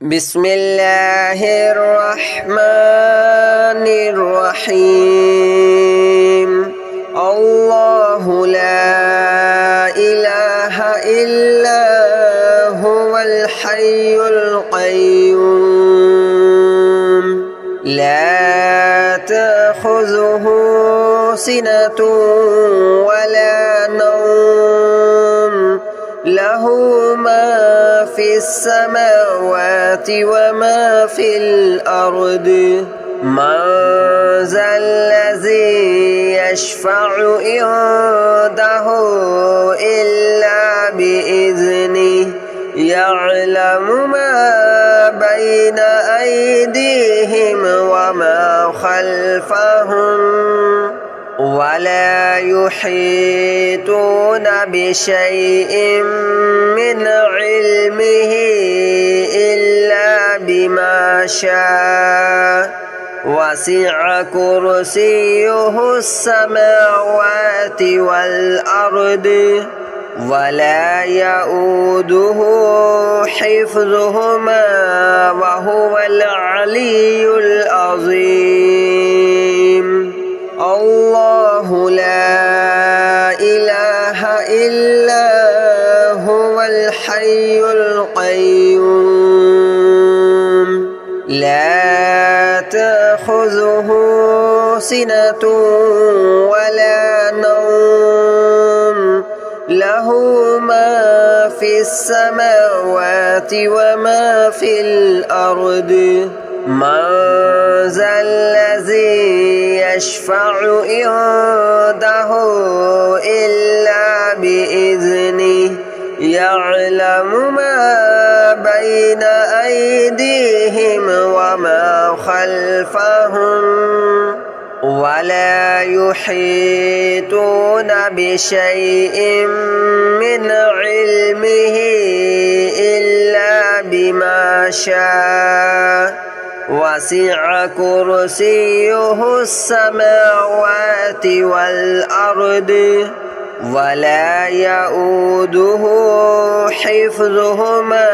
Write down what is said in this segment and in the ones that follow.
بسم الله الرحمن الرحيم الله لا إله إلا هو الحي القيوم لا تأخذه سنة ولا نوم له ما في السماوات وما في الأرض من ذا الذي يشفع عنده إلا بإذنه يعلم ما بين أيديهم وما خلفهم ولا يحيطون بشيء من علمه إلا بما شاء وسع كرسيه السماوات والأرض ولا يؤوده حفظهما وهو العلي العظيم الله لا إله إلا هو الحي القيوم لا تأخذه سنة ولا نوم له ما في السماوات وما في الأرض من ذا الذي يشفع عنده إلا بإذنه يعلم ما بين أيديهم وما خلفهم ولا يحيطون بشيء من علمه إلا بما شاء وسع كرسيه السماوات والأرض ولا يؤوده حفظهما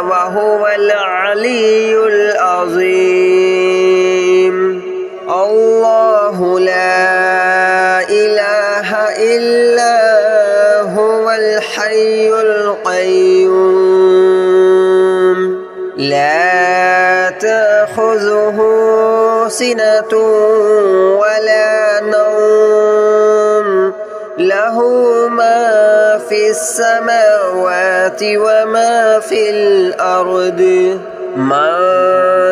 وهو العلي العظيم الله لا إله إلا هو الحي القيوم لا تأخذه سنة ولا نوم له ما في السماوات وما في الأرض من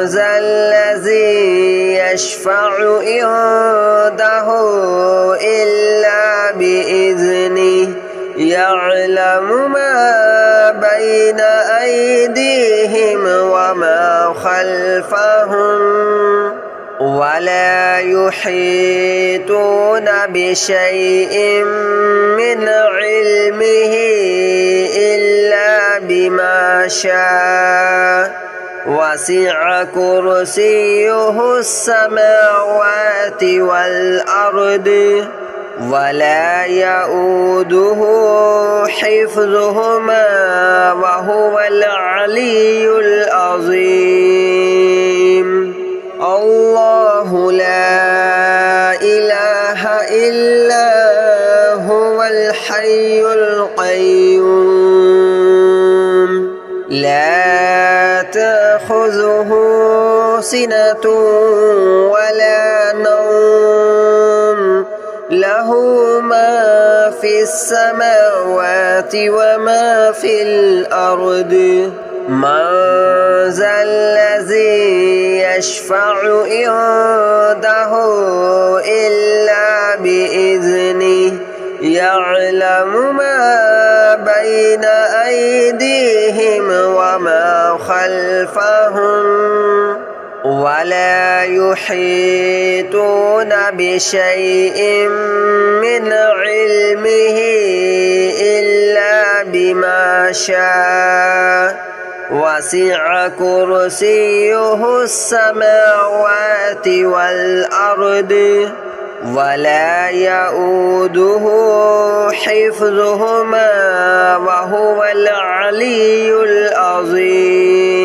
ذا الذي يشفع عنده إلا بإذنه يعلم ما بين أيديهم وما خلفهم ولا يحيطون بشيء من علمه إلا بما شاء وسع كرسيه السماوات والأرض ولا يؤوده حفظهما وهو العلي العظيم الله لا إله إلا هو الحي القيوم لا تأخذه سنة ولا نوم له ما في السماوات وما في الأرض من ذا الذي يشفع عنده إلا بإذنه يعلم ما بين أيديهم وما خلفهم ولا يحيطون بشيء من علمه إلا بما شاء وسع كرسيه السماوات والأرض ولا يؤوده حفظهما وهو العلي العظيم.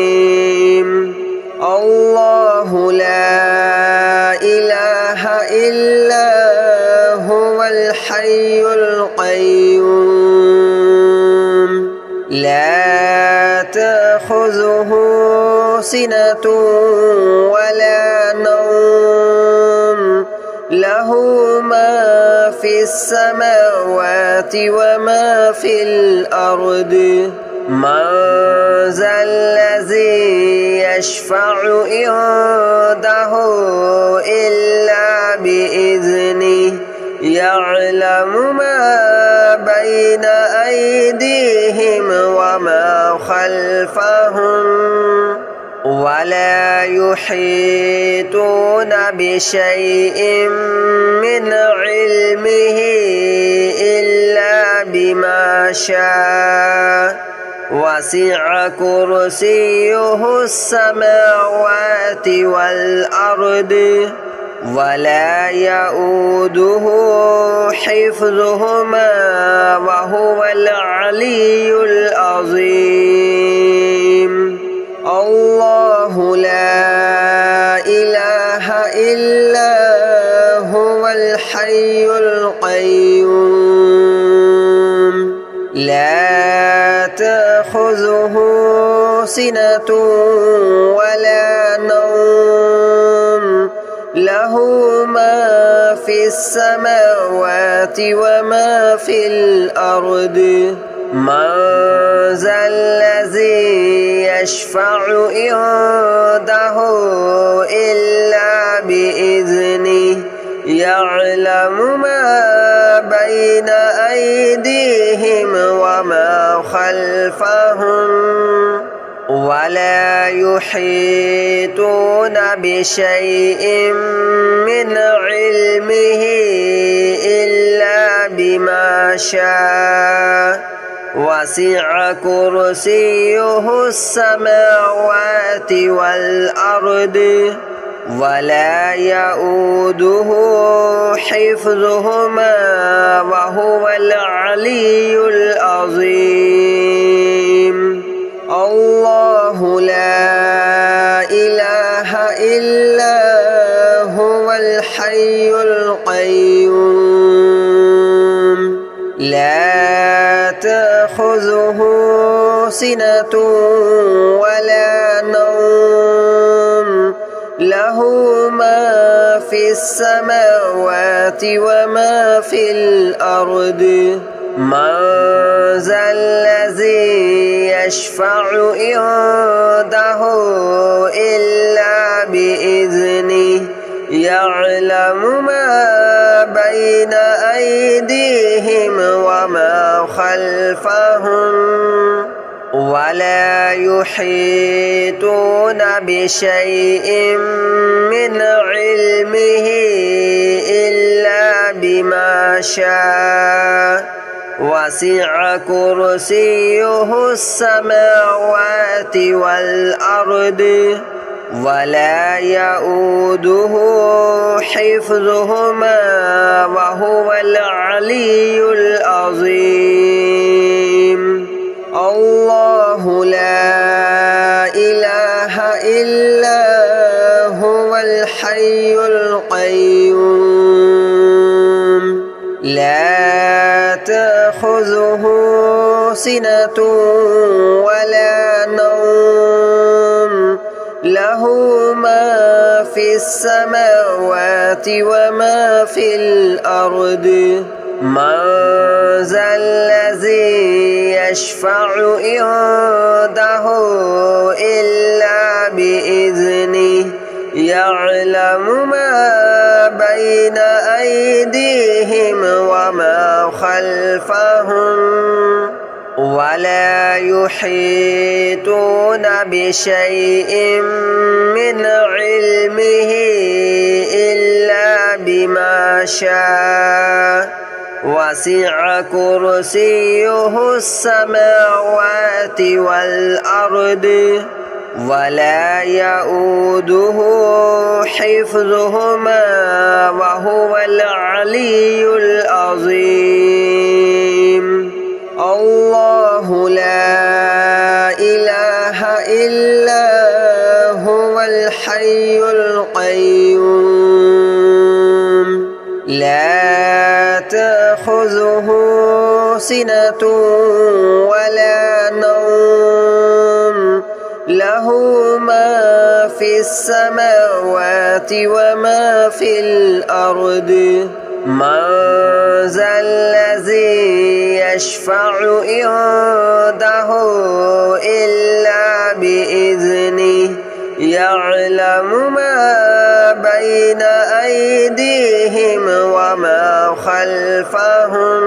تأخذه سنة ولا نوم له ما في السماوات وما في الأرض من ذا الذي يشفع عنده إلا بإذنه يعلم ما بين أيديهم وما خلفهم ولا يحيطون بشيء من علمه إلا بما شاء وسع كرسيه السماوات والأرض ولا يؤوده حفظهما وهو العلي العظيم الله لا إله إلا هو الحي القيوم لا تأخذه سنة ولا نوم له ما في السماوات وما في الأرض من ذا الذي يشفع عنده إلا بإذنه يعلم ما بين أيديهم وما خلفهم ولا يحيطون بشيء من علمه إلا بما شاء وسع كرسيه السماوات والأرض ولا يؤوده حفظهما وهو العلي العظيم الله لا إله إلا هو الحي القيوم لا تأخذه سنة ولا نوم له ما في السماوات وما في الأرض من ذا الذي يشفع عنده إلا بإذنه يعلم ما بين أيديهم وما خلفهم ولا يحيطون بشيء من علمه إلا بما شاء وسع كرسيه السماوات والأرض ولا يؤوده حفظهما وهو العلي العظيم الله لا إله إلا هو الحي القيوم لا تأخذه سنة ولا نوم له ما في السماوات وما في الأرض من ذا الذي يشفع عنده إلا بإذنه يعلم ما بين أيديهم وما خلفهم ولا يحيطون بشيء من علمه إلا بما شاء وسع كرسيه السماوات والأرض ولا يؤوده حفظهما وهو العلي العظيم الله لا إله إلا هو الحي القيوم لا تأخذه سنة ولا نوم له له ما في السماوات وما في الأرض من ذا الذي يشفع عنده إلا بإذنه يعلم ما بين أيديهم وما خلفهم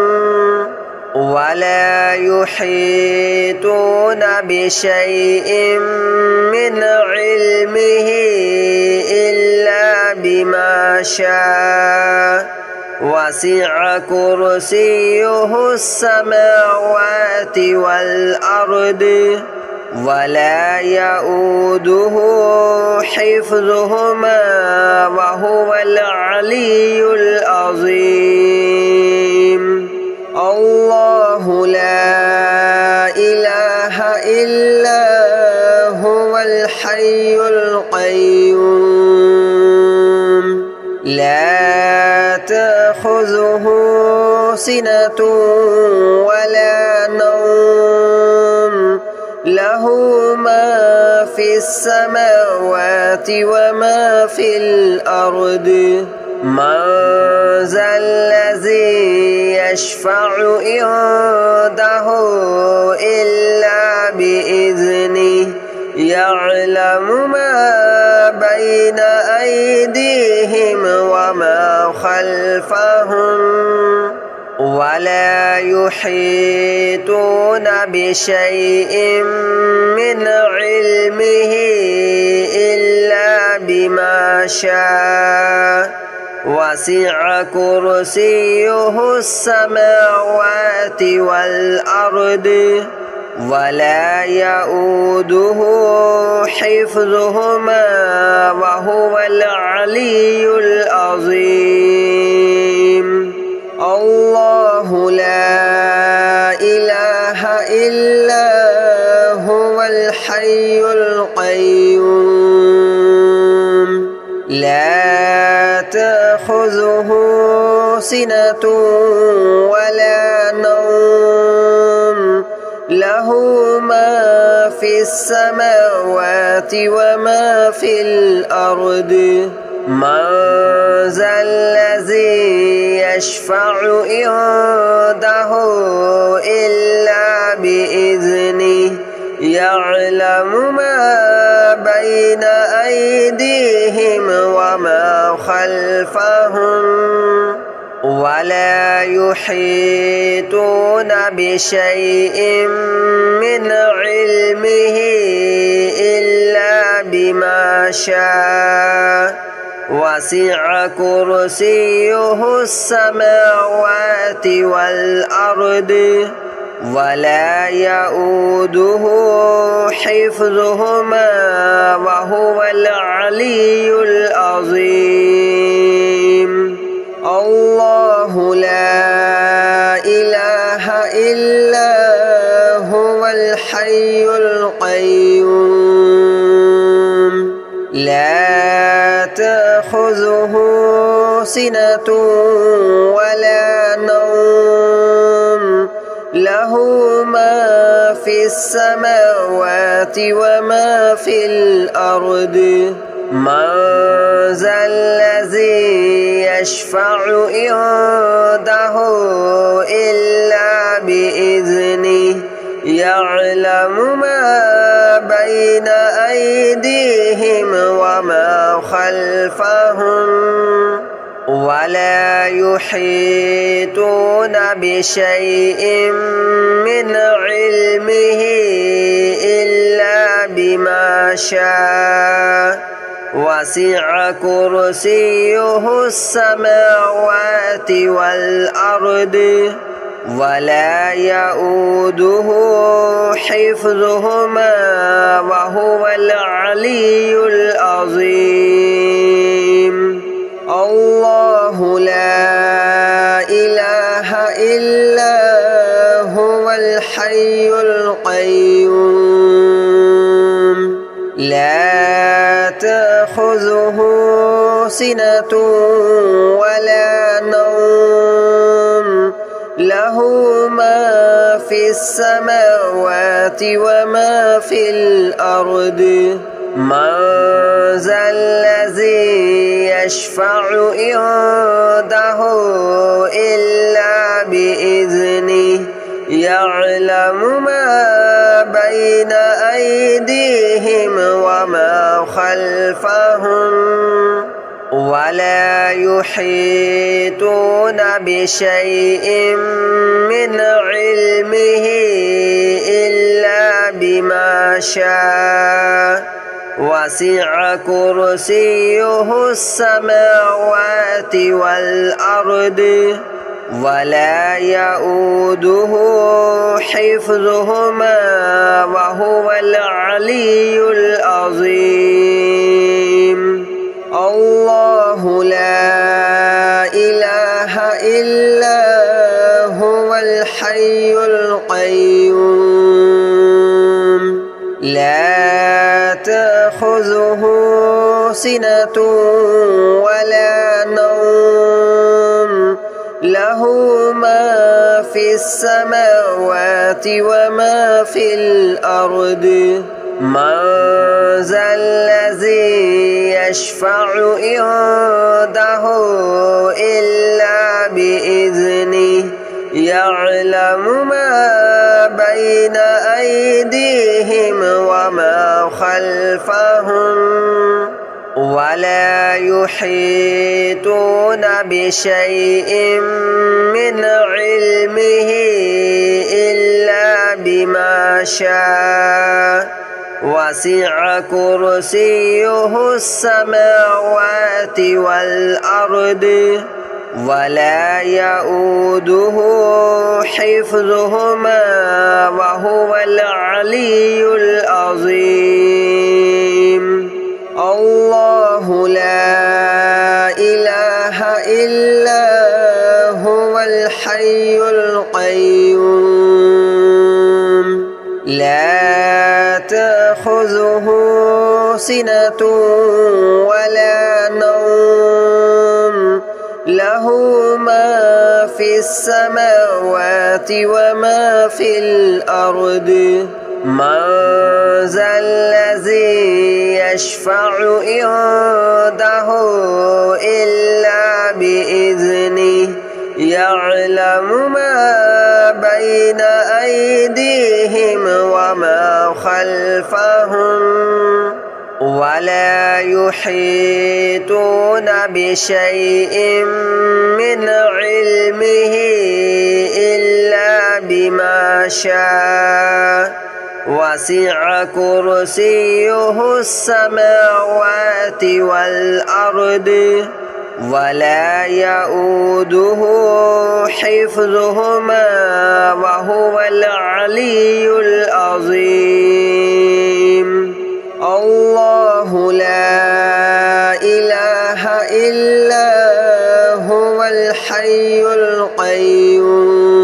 ولا يحيطون بشيء من علمه إلا بما شاء وسع كرسيه السماوات والأرض ولا يؤوده حفظهما وهو العلي العظيم الله لا إله إلا هو الحي القيوم لا تأخذه سنة ولا نوم له ما في السماوات وما في الأرض من ذا الذي يشفع عنده إلا بإذنه يعلم ما بين أيديهم وما خلفهم ولا يحيطون بشيء من علمه إلا بما شاء وسع كرسيه السماوات والأرض ولا يؤوده حفظهما وهو العلي العظيم الله لا إله إلا هو الحي القيوم لا تأخذه سنة ولا نوم له ما في السماوات وما في الأرض من ذا الذي يشفع عنده إلا بإذنه يعلم ما بين أيديهم وما خلفهم ولا يحيطون بشيء من علمه إلا بما شاء وسع كرسيه السماوات والأرض ولا يؤوده حفظهما وهو العلي العظيم الله لا إله إلا هو الحي القيوم لا تأخذه سنة ولا نوم له ما في السماوات وما في الأرض من ذا الذي يشفع عنده إلا بإذنه يعلم ما بين أيديهم وما خلفهم ولا يحيطون بشيء من علمه إلا بما شاء وسع كرسيه السماوات والأرض ولا يؤوده حفظهما وهو العلي العظيم الله لا إله إلا هو الحي القيوم لا تأخذه سنة ولا نوم له له ما في السماوات وما في الأرض من ذا الذي يشفع عنده إلا بإذنه يعلم ما بين أيديهم وما خلفهم ولا يحيطون بشيء من علمه إلا بما شاء وسع كرسيه السماوات والأرض ولا يؤوده حفظهما وهو العلي العظيم الله لا إله إلا هو الحي القيوم لا تأخذه سنة ولا نوم له ما في السماوات وما في الأرض من ذا الذي يشفع عنده إلا بإذنه يعلم ما بين أيديهم وما خلفهم ولا يحيطون بشيء من علمه إلا بما شاء وسع كرسيه السماوات والأرض ولا يؤوده حفظهما وهو العلي العظيم الله لا إله إلا هو الحي القيوم لا تأخذه سنة ولا نوم له ما في السماوات وما في الأرض من ذا الذي يشفع عنده إلا بإذنه يعلم ما بين أيديهم وما خلفهم ولا يحيطون بشيء من علمه إلا بما شاء وسع كرسيه السماوات والأرض ولا يؤوده حفظهما وهو العلي العظيم الله لا إله إلا هو الحي القيوم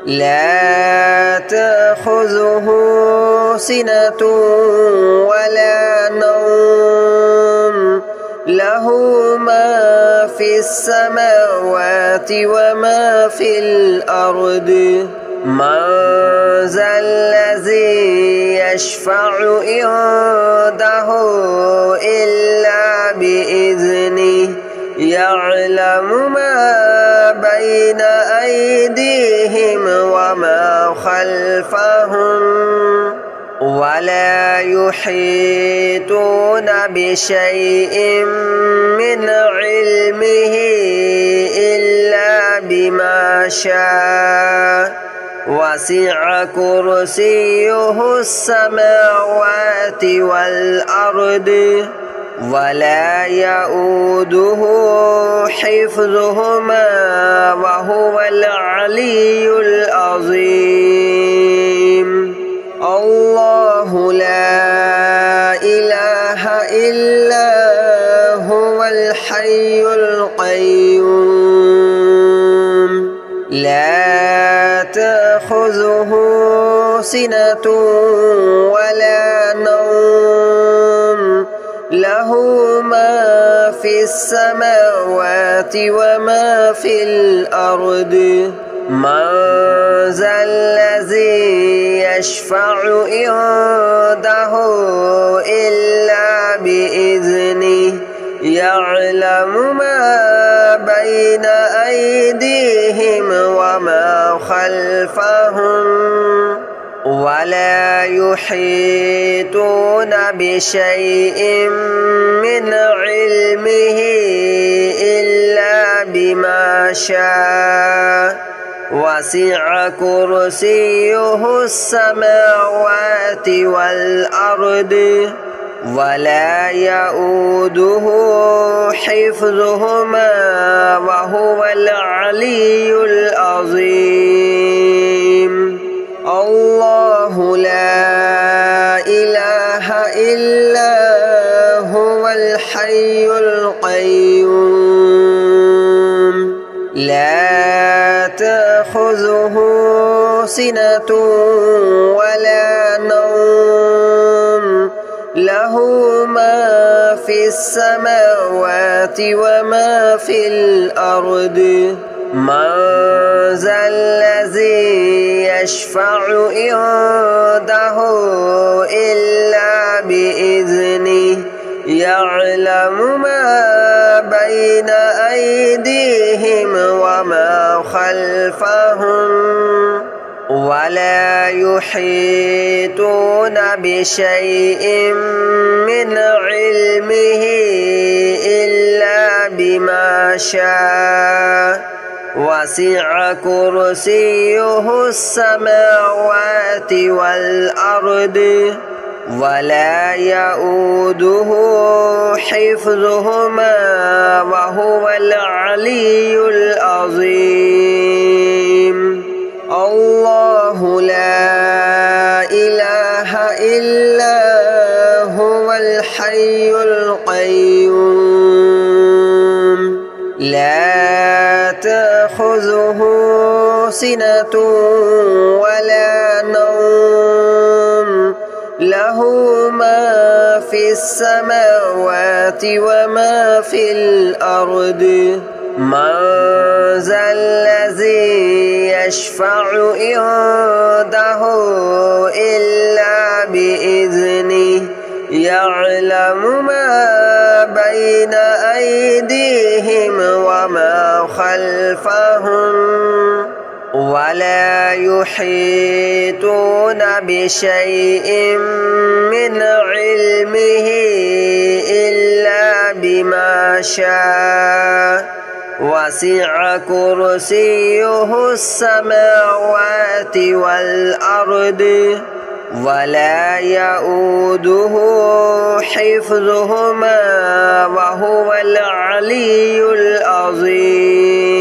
لا تأخذه سنة ولا نوم له ما في السماوات وما في الأرض من ذا الذي يشفع عنده إلا بإذنه يعلم ما بين أيديهم وما خلفهم ولا يحيطون بشيء من علمه إلا بما شاء وسع كرسيه السماوات والأرض ولا يؤوده حفظهما وهو العلي العظيم الله لا إله إلا هو الحي القيوم لا تأخذه سنة ولا نوم له ما في السماوات وما في الأرض من ذا الذي يشفع عنده إلا بإذنه يعلم ما بين أيديهم وما خلفهم ولا يحيطون بشيء من علمه إلا بما شاء وسع كرسيه السماوات والأرض ولا يؤوده حفظهما وهو العلي العظيم الله لا إله إلا هو الحي القيوم لا تأخذه سنة ولا نوم له ما في السماوات وما في الأرض من ذا الذي يشفع عنده إلا بإذنه يعلم ما بين أيديهم وما خلفهم ولا يحيطون بشيء من علمه إلا بما شاء وسع كرسيه السماوات والأرض ولا يؤوده حفظهما وهو العلي العظيم الله لا إله إلا هو الحي القيوم لا تأخذه سنة ولا نوم له ما في السماوات وما في الأرض من ذا الذي يشفع عنده إلا بإذنه يعلم ما بين أيديهم وما خلفهم ولا يحيطون بشيء من علمه إلا بما شاء وسع كرسيه السماوات والأرض ولا يؤوده حفظهما وهو العلي العظيم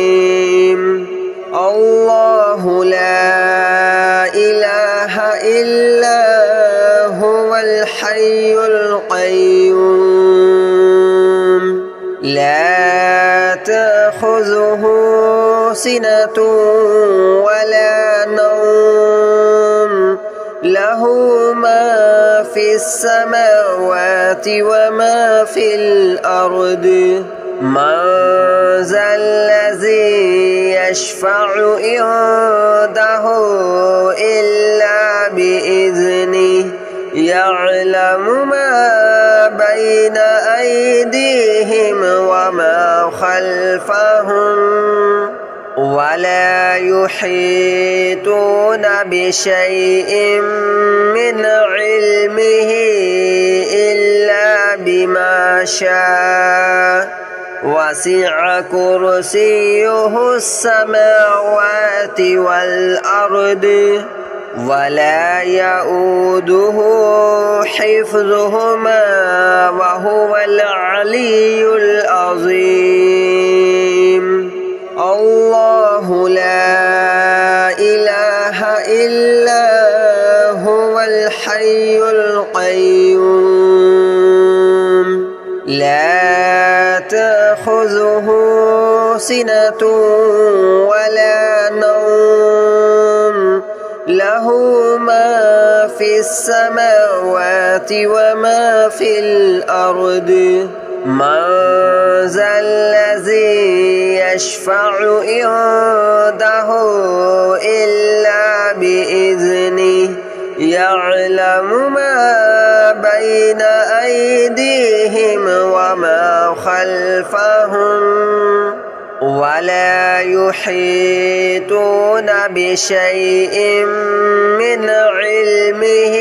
الله لا إله إلا هو الحي القيوم لا تأخذه سنة ولا نوم له ما في السماوات وما في الأرض من ذا الذي يشفع عنده إلا بإذنه يعلم ما بين أيديهم وما خلفهم ولا يحيطون بشيء من علمه إلا بما شاء وسع كرسيه السماوات والأرض ولا يؤوده حفظهما وهو العلي العظيم الله لا إله إلا هو الحي القيوم لا تأخذه سنة ولا نوم له ما في السماوات وما في الأرض من ذا الذي يشفع عنده إلا بإذنه يعلم ما بين أيديهم وما خلفهم ولا يحيطون بشيء من علمه